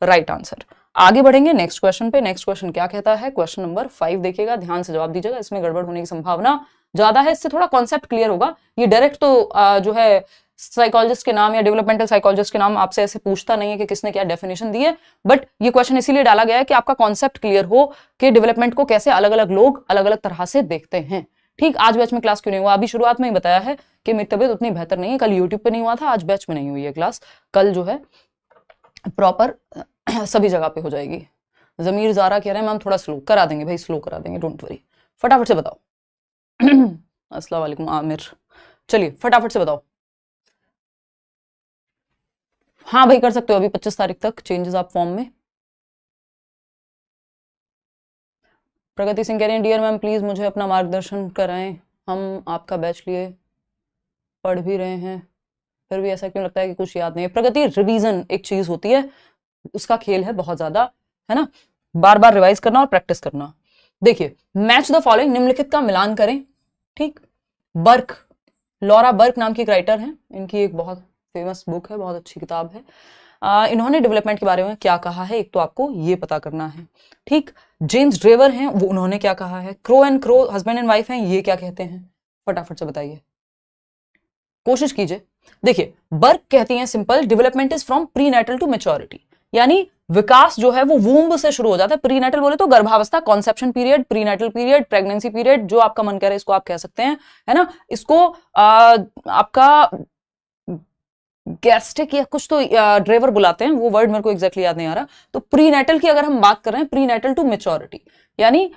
Right answer. आगे बढ़ेंगे next question पे। नेक्स्ट क्वेश्चन क्या कहता है, क्वेश्चन नंबर 5 देखिएगा, ध्यान से जवाब दीजिएगा, इसमें गड़बड़ होने की संभावना ज्यादा है, इससे थोड़ा कॉन्सेप्ट क्लियर होगा। ये डायरेक्ट तो जो है साइकोलॉजिस्ट के नाम या डेवलपमेंटल साइकोलॉजिस्ट के नाम आपसे ऐसे पूछता नहीं है कि किसने क्या डेफिनेशन दी है, बट ये क्वेश्चन इसीलिए डाला गया है कि आपका कॉन्सेप्ट क्लियर हो कि डेवलपमेंट को कैसे अलग अलग लोग अलग अलग तरह से देखते हैं। ठीक, आज बैच में क्लास क्यों नहीं हुआ, अभी शुरुआत में ही बताया है कि मेरी तबीयत उतनी बेहतर नहीं है, कल यूट्यूब पे नहीं हुआ था, आज बैच में नहीं हुई है क्लास, कल जो है प्रॉपर सभी जगह पे हो जाएगी। जमीर ज़ारा कह रहे हैं मैम थोड़ा स्लो करा देंगे, भाई स्लो करा देंगे, डोंट वरी। फटाफट से बताओ। अस्सलाम वालेकुम आमिर, चलिए फटाफट से बताओ। हाँ भाई कर सकते हो, अभी 25 तारीख तक चेंजेस आप फॉर्म में। प्रगति सिंह कह रहे हैं डियर मैम प्लीज मुझे अपना मार्गदर्शन कराएं, हम आपका बैच लिए पढ़ भी रहे हैं, फिर भी ऐसा क्यों लगता है कि कुछ याद नहीं है। प्रगति रिवीजन एक चीज होती है, उसका खेल है बहुत ज्यादा, है ना, बार बार रिवाइज करना और प्रैक्टिस करना। देखिए मैच द फॉलोइंग, निम्नलिखित का मिलान करें। ठीक, बर्क, लॉरा बर्क नाम की एक राइटर है, इनकी एक बहुत फेमस बुक है, बहुत अच्छी किताब है। इन्होंने डेवलपमेंट के बारे में क्या कहा है, एक तो आपको ये पता करना है। ठीक, जेम्स ड्रेवर हैं, वो उन्होंने क्या कहा है। Crow and crow husband and wife हैं, ये क्या कहते हैं, फटाफट से बताइए, कोशिश कीजिए। देखिए बर्क कहती हैं simple, development is from prenatal to maturity, यानी विकास जो है वो वूम्ब से शुरू हो जाता है। प्रीनेटल बोले तो गर्भावस्था, conception period, prenatal period, pregnancy period, जो आपका मन करे इसको आप कह सकते हैं, है ना। इसको आपका गैस्ट्रिक या कुछ तो ड्रेवर बुलाते हैं, वो वर्ड मेरे को एग्जैक्टली याद नहीं आ रहा। तो प्रीनेटल की अगर हम बात कर रहे हैं, प्रीनेटल टू मैच्योरिटी, यानी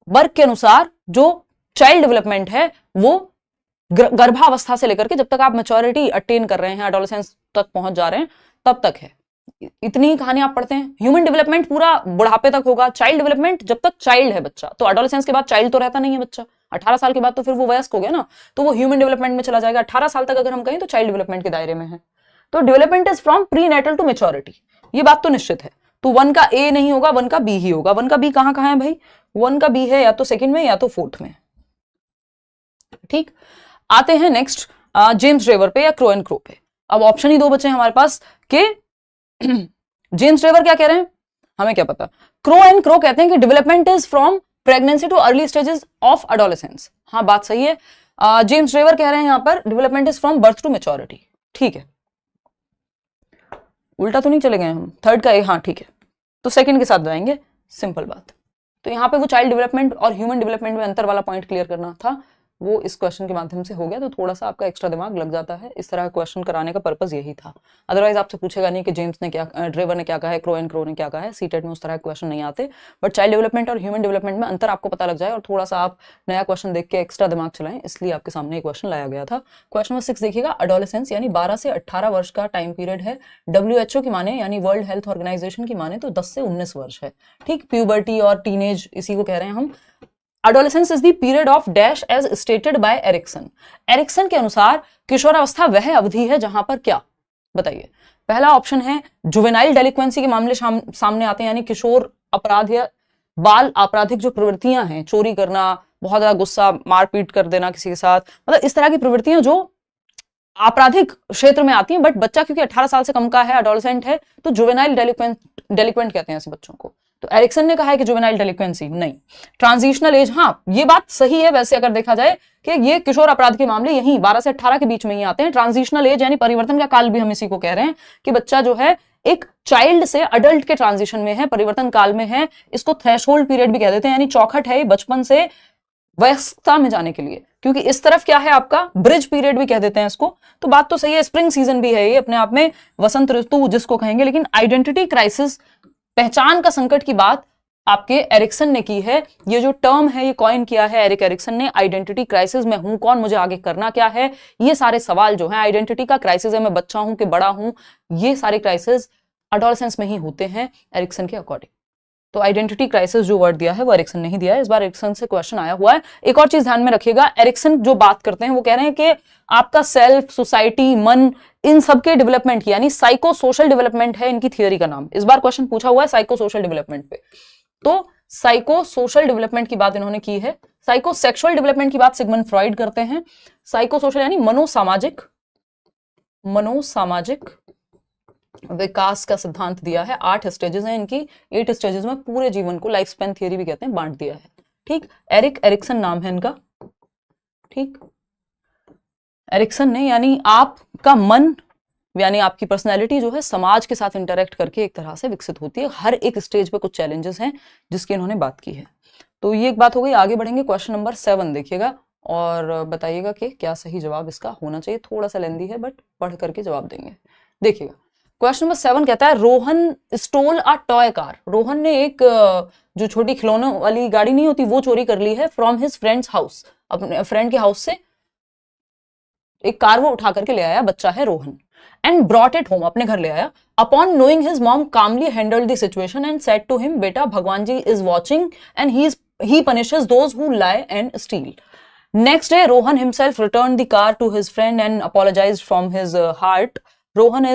बर्क के अनुसार जो चाइल्ड डेवलपमेंट है वो गर्भावस्था से लेकर के जब तक आप मैच्योरिटी अटेन कर रहे हैं, एडोलेसेंस तक पहुंच जा रहे हैं, तब तक है। इतनी ही कहानी आप पढ़ते हैं। ह्यूमन डेवलपमेंट पूरा बुढ़ापे तक होगा, चाइल्ड डेवलपमेंट जब तक चाइल्ड है बच्चा, तो एडोलेसेंस के बाद चाइल्ड तो रहता नहीं है बच्चा, 18 साल के बाद तो फिर वो वयस्क हो गया ना, तो वो ह्यूमन डेवलपमेंट में चला जाएगा। 18 साल तक अगर हम कहें तो चाइल्ड डेवलपमेंट के दायरे में है। तो development is from prenatal to maturity, ये बात तो निश्चित है। तो 1 का ए नहीं होगा, 1 का बी ही होगा। 1 का बी कहां कहां है भाई, 1 का बी है या तो सेकंड में या तो फोर्थ में। ठीक, आते हैं नेक्स्ट जेम्स ड्रेवर पे या क्रो एंड क्रो पे। अब ऑप्शन ही 2 बचे हैं हमारे पास कि जेम्स ड्रेवर क्या कह रहे हैं, हमें क्या पता। क्रो एंड क्रो कहते हैं कि development is from pregnancy too early stages of adolescence. हाँ बात सही है। जेम्स ड्रेवर कह रहे हैं यहां पर development is from birth to maturity. ठीक है, उल्टा तो नहीं चले गए हम, थर्ड का हाँ ठीक है, तो सेकंड के साथ जाएंगे, सिंपल बात। तो यहाँ पे वो चाइल्ड डेवलपमेंट और ह्यूमन डेवलपमेंट में अंतर वाला पॉइंट क्लियर करना था, वो इस क्वेश्चन के माध्यम से हो गया, तो थोड़ा सा आपका एक्स्ट्रा दिमाग लग जाता है। इस तरह का क्वेश्चन कराने का पर्पस यही था। अदरवाइज आपसे पूछेगा नहीं कि जेम्स ने क्या, ड्रेवर ने क्या कहा है, क्रो एंड क्रो ने क्या कहा है, सीटेट में उस तरह के क्वेश्चन नहीं आते। बट चाइल्ड डेवलपमेंट और ह्यूमन डेवलपमेंट में अंतर आपको पता लग जाए और थोड़ा सा आप नया क्वेश्चन देख के एक्स्ट्रा दिमाग चलाएं, इसलिए आपके सामने क्वेश्चन लाया गया था। क्वेश्चन नंबर 6 देखिएगा, एडोलेसेंस यानी 12 से 18 वर्ष का टाइम पीरियड है। WHO की माने यानी वर्ल्ड हेल्थ ऑर्गेनाइजेशन की माने तो 10 से 19 वर्ष है। ठीक, प्यूबर्टी और टीनेज इसी को कह रहे हैं हम। Adolescence is the period of dash as stated by Erikson. Erikson के अनुसार किशोरावस्था वह अवधि है जहां पर क्या, बताइए। पहला ऑप्शन है जुवेनाइल डेलिक्वेंसी के मामले सामने आते हैं, यानी किशोर अपराध या बाल आपराधिक जो प्रवृत्तियां हैं, चोरी करना, बहुत ज्यादा गुस्सा, मारपीट कर देना किसी के साथ, मतलब इस तरह की प्रवृत्तियां जो आपराधिक क्षेत्र में आती हैं। बट बच्चा क्योंकि 18 साल से कम का है, एडोलेसेंट है, तो जुवेनाइल डेलिक्वेंट कहते हैं ऐसे बच्चों को। तो एरिक्सन ने कहा है कि जुवेनाइल डेलिक्वेंसी नहीं। ट्रांजिशनल एज, हाँ ये बात सही है वैसे अगर देखा जाए कि ये किशोर अपराध के मामले यही 12 से 18 के बीच में ही आते हैं। ट्रांजिशनल एज यानी परिवर्तन का काल भी हम इसी को कह रहे हैं कि बच्चा जो है एक चाइल्ड से अडल्ट के ट्रांजिशन में है, परिवर्तन काल में है। इसको थ्रेशोल्ड पीरियड भी कह देते हैं, यानी चौखट है बचपन से वयस्कता में जाने के लिए, क्योंकि इस तरफ क्या है आपका ब्रिज पीरियड भी कह देते हैं इसको। तो बात तो सही है, स्प्रिंग सीजन भी है ये अपने आप में, वसंत ऋतु जिसको कहेंगे। लेकिन आइडेंटिटी क्राइसिस, पहचान का संकट की बात आपके एरिक्सन ने की है। ये जो टर्म है ये कॉइन किया है एरिक एरिक्सन ने, आइडेंटिटी क्राइसिस। मैं हूं कौन, मुझे आगे करना क्या है, ये सारे सवाल जो है आइडेंटिटी का क्राइसिस है, मैं बच्चा हूं कि बड़ा हूं, ये सारे क्राइसिस एडोलेसेंस में ही होते हैं एरिक्सन के अकॉर्डिंग। तो आइडेंटिटी क्राइसिस जो वर्ड दिया है वो एरिक्सन ने ही दिया है। इस बार एरिक्सन से क्वेश्चन आया हुआ है। एक और चीज ध्यान में रखिएगा, एरिक्सन जो बात करते हैं वो कह रहे हैं कि आपका सेल्फ, सोसाइटी, मन, इन सबके डेवलपमेंट की, यानी साइको सोशल डेवलपमेंट है इनकी थियोरी का नाम। इस बार क्वेश्चन पूछा हुआ है साइको सोशल डेवलपमेंट पे, तो साइको सोशल डेवलपमेंट की बात इन्होंने की है। साइको सेक्सुअल डेवलपमेंट की बात सिगमंड फ्रॉइड करते हैं। साइको सोशल यानी मनोसामाजिक विकास का सिद्धांत दिया है। 8 स्टेजेस हैं इनकी, 8 स्टेजेस में पूरे जीवन को लाइफ स्पैन थियरी भी कहते हैं, बांट दिया है। ठीक, एरिक एरिक्सन नाम है इनका। ठीक, एरिक्सन ने, यानी आपका मन यानी आपकी पर्सनैलिटी जो है समाज के साथ इंटरेक्ट करके एक तरह से विकसित होती है। हर एक स्टेज पे कुछ चैलेंजेस हैं जिसकी इन्होंने बात की है। तो ये एक बात हो गई। आगे बढ़ेंगे, क्वेश्चन नंबर 7 देखिएगा और बताइएगा कि क्या सही जवाब इसका होना चाहिए। थोड़ा सा लेंदी है बट पढ़ करके जवाब देंगे। देखिएगा, क्वेश्चन नंबर 7 कहता है Rohan stole a toy car. Rohan ने एक जो छोटी खिलौनों वाली गाड़ी नहीं होती वो चोरी कर ली है फ्रॉम हिज फ्रेंड्स हाउस। अपने फ्रेंड के हाउस से एक कार वो उठा करके ले आया, बच्चा है Rohan, and brought it home, अपने घर ले आया। Upon knowing his mom calmly handled the situation and said to him, बेटा भगवान जी is watching and he punishes those who lie and steal. Next day, Rohan himself returned the car to his friend and apologized from his heart. Rohan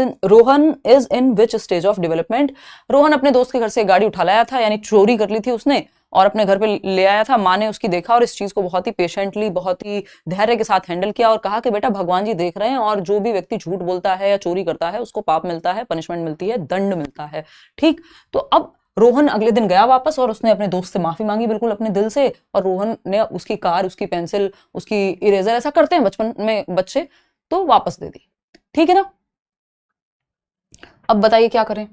is in which stage of development? Rohan अपने दोस्त के घर से गाड़ी उठा लाया था, यानी चोरी कर ली थी उसने और अपने घर पे ले आया था। माँ ने उसकी देखा और इस चीज को बहुत ही पेशेंटली, बहुत ही धैर्य के साथ हैंडल किया और कहा कि बेटा भगवान जी देख रहे हैं और जो भी व्यक्ति झूठ बोलता है या चोरी करता है उसको पाप मिलता है, पनिशमेंट मिलती है, दंड मिलता है। ठीक, तो अब रोहन अगले दिन गया वापस और उसने अपने दोस्त से माफी मांगी बिल्कुल अपने दिल से, और रोहन ने उसकी कार, उसकी पेंसिल, उसकी इरेजर, ऐसा करते हैं बचपन में बच्चे, तो वापस दे दी। ठीक है ना। अब बताइए क्या करें।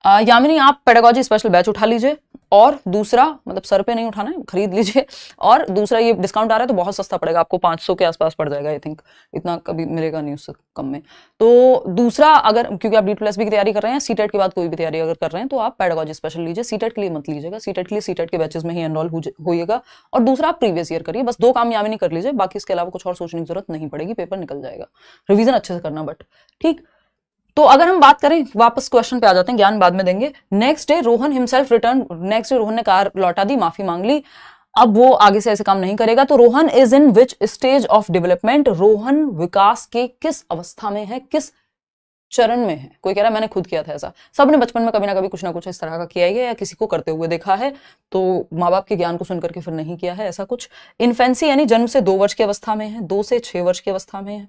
यामिनी, आप पेडागोजी स्पेशल बैच उठा लीजिए, और दूसरा, मतलब सर पे नहीं उठाना है, खरीद लीजिए, और दूसरा ये डिस्काउंट आ रहा है तो बहुत सस्ता पड़ेगा आपको, 500 के आसपास पड़ जाएगा। आई थिंक इतना कभी मिलेगा नहीं उससे कम में। तो दूसरा, अगर क्योंकि आप D+B की तैयारी कर रहे हैं, सीटेट के बाद कोई भी तैयारी अगर कर रहे हैं तो आप पेडागोजी स्पेशल लीजिए। सीटेट के लिए मत लीजिएगा, सीटेट के लिए सीटेट के बैचेस में ही एनरोल होइएगा। और दूसरा, आप प्रीवियस ईयर करिए। बस 2 काम यामिनी कर लीजिए, बाकी इसके अलावा कुछ और सोचने की जरूरत नहीं पड़ेगी, पेपर निकल जाएगा। रिविजन अच्छे से करना बट। ठीक, तो अगर हम बात करें, वापस क्वेश्चन पे आ जाते हैं, ज्ञान बाद में देंगे। Next day Rohan himself return, next day Rohan ने कार लौटा दी, माफी मांग ली। अब वो आगे से ऐसे काम नहीं करेगा। तो Rohan is in which stage of development? Rohan विकास के किस अवस्था में है, किस चरण में है? कोई कह रहा है मैंने खुद किया था ऐसा। सबने बचपन में कभी ना कभी कुछ ना कुछ इस तरह का किया है या किसी को करते हुए देखा है, तो माँ बाप के ज्ञान को सुनकर के फिर नहीं किया है ऐसा कुछ। इन्फेंसी यानी जन्म से 2 वर्ष की अवस्था में है, 2 से 6 वर्ष की अवस्था में है,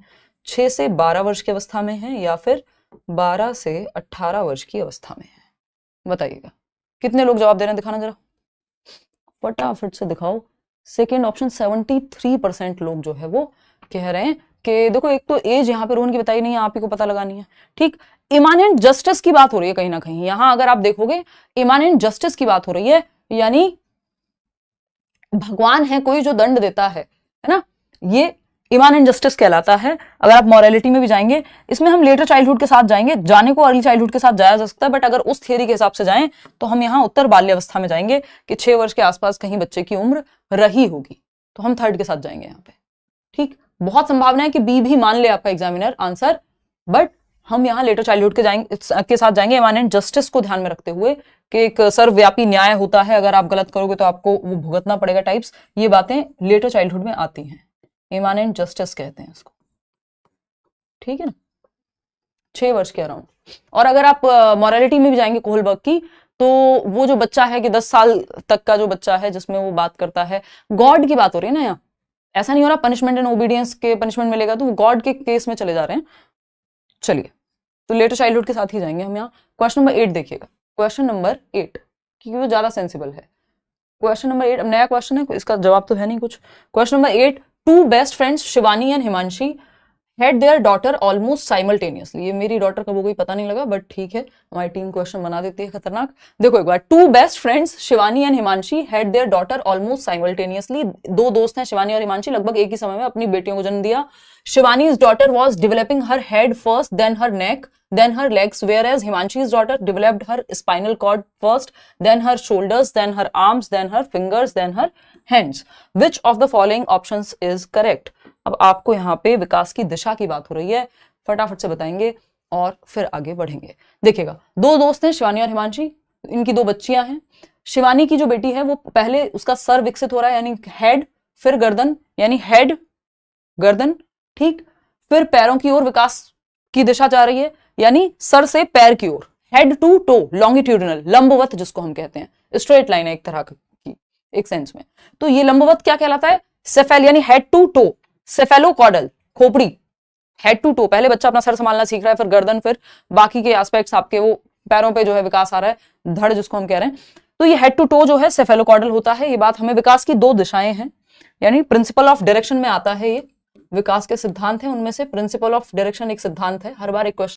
6 से 12 वर्ष की अवस्था में है, या फिर 12 से 18 वर्ष की अवस्था में है। बताइएगा कितने लोग जवाब दे रहे हैं, दिखाना जरा, फटाफट से दिखाओ। सेकेंड ऑप्शन 73% लोग जो है वो कह रहे हैं कि देखो, एक तो एज यहाँ पे रोहन की बताई नहीं है, आप ही को पता लगानी है। ठीक, इमानेंट जस्टिस की बात हो रही है कहीं ना कहीं यहां, अगर आप देखोगे इमानेंट जस्टिस की बात हो रही है, यानी भगवान है कोई जो दंड देता है ना, ये इमानेंट जस्टिस कहलाता है। अगर आप मॉरलिटी में भी जाएंगे, इसमें हम लेटर चाइल्डहुड के साथ जाएंगे, जाने को अर्ली चाइल्डहुड के साथ जाया जा सकता है, बट अगर उस थियरी के हिसाब से जाएं तो हम यहाँ उत्तर बाल्यावस्था में जाएंगे कि 6 वर्ष के आसपास कहीं बच्चे की उम्र रही होगी, तो हम थर्ड के साथ जाएंगे यहाँ पे। ठीक, बहुत संभावना है कि बी भी मान ले आपका एग्जामिनर आंसर, बट हम यहाँ लेटर चाइल्डहुड के साथ जाएंगे इमानेंट जस्टिस को ध्यान में रखते हुए कि एक सर्वव्यापी न्याय होता है, अगर आप गलत करोगे तो आपको वो भुगतना पड़ेगा टाइप्स, ये बातें लेटर चाइल्डहुड में आती हैं। इमानेंट जस्टिस कहते हैं इसको। ठीक है ना, 6 वर्ष के अराउंड। और अगर आप मॉरलिटी में भी जाएंगे कोहलबर्ग की, तो वो जो बच्चा है कि 10 साल तक का जो बच्चा है जिसमें वो बात करता है, गॉड की बात हो रही है ना यहाँ, ऐसा नहीं हो रहा पनिशमेंट एंड ओबीडियंस के पनिशमेंट मिलेगा, तो गॉड के केस में चले जा रहे हैं। चलिए, तो लेटर चाइल्डहुड के साथ ही जाएंगे हम यहाँ। क्वेश्चन नंबर 8 देखिएगा, क्वेश्चन नंबर 8, क्योंकि वो ज्यादा सेंसिबल है। क्वेश्चन नंबर 8 अब नया क्वेश्चन है, इसका जवाब तो है नहीं कुछ। Question number 8, 2 best friends Shivani and Himanshi had their daughter almost simultaneously। ये मेरी डॉटर कब हो गई पता नहीं लगा, बट ठीक है, हमारी टीम क्वेश्चन बना देती है खतरनाक। देखो एक बार, 2 best friends Shivani and Himanshi had their daughter almost simultaneously। 2 दोस्त हैं शिवानी और हिमांशी, लगभग एक ही समय में अपनी बेटियों को जन्म दिया। शिवानी's daughter was developing her head first, then her neck, then her legs, whereas Himanshi's daughter developed her spinal cord first, then her shoulders, then her arms, then her fingers, then her hands। Which of the following options is correct? अब आपको यहाँ पे विकास की दिशा की बात हो रही है, फटाफट से बताएंगे और फिर आगे बढ़ेंगे। देखिएगा, 2 दोस्त हैं शिवानी और हिमांशी, इनकी 2 बच्चियां हैं। शिवानी की जो बेटी है वो पहले उसका सर विकसित हो रहा है, यानी हेड, फिर गर्दन, यानी हेड गर्दन, ठीक, फिर पैरों की ओर विकास की दिशा जा रही है, यानी सर से पैर की ओर, हेड टू टो, लॉन्गिट्यूडिनल, लंबवत जिसको हम कहते हैं, स्ट्रेट लाइन है एक तरह की एक सेंस में। तो ये लंबवत क्या कहलाता है? सेफेल, यानी हेड टू टो, सेफेलोकॉर्डल, खोपड़ी, हेड टू टो, पहले बच्चा अपना सर संभालना सीख रहा है, फिर गर्दन, फिर बाकी के एस्पेक्ट्स आपके वो पैरों पे जो है विकास आ रहा है, धड़ जिसको हम कह रहे हैं। तो ये हेड टू टो जो है सेफेलोकॉर्डल होता है। ये बात हमें, विकास की 2 दिशाएं हैं, यानी प्रिंसिपल ऑफ डायरेक्शन में आता है ये, विकास के सिद्धांत हैं उनमें से प्रिंसिपल ऑफ डायरेक्शन एक सिद्धांत है। हर बार एक क्वेश्चन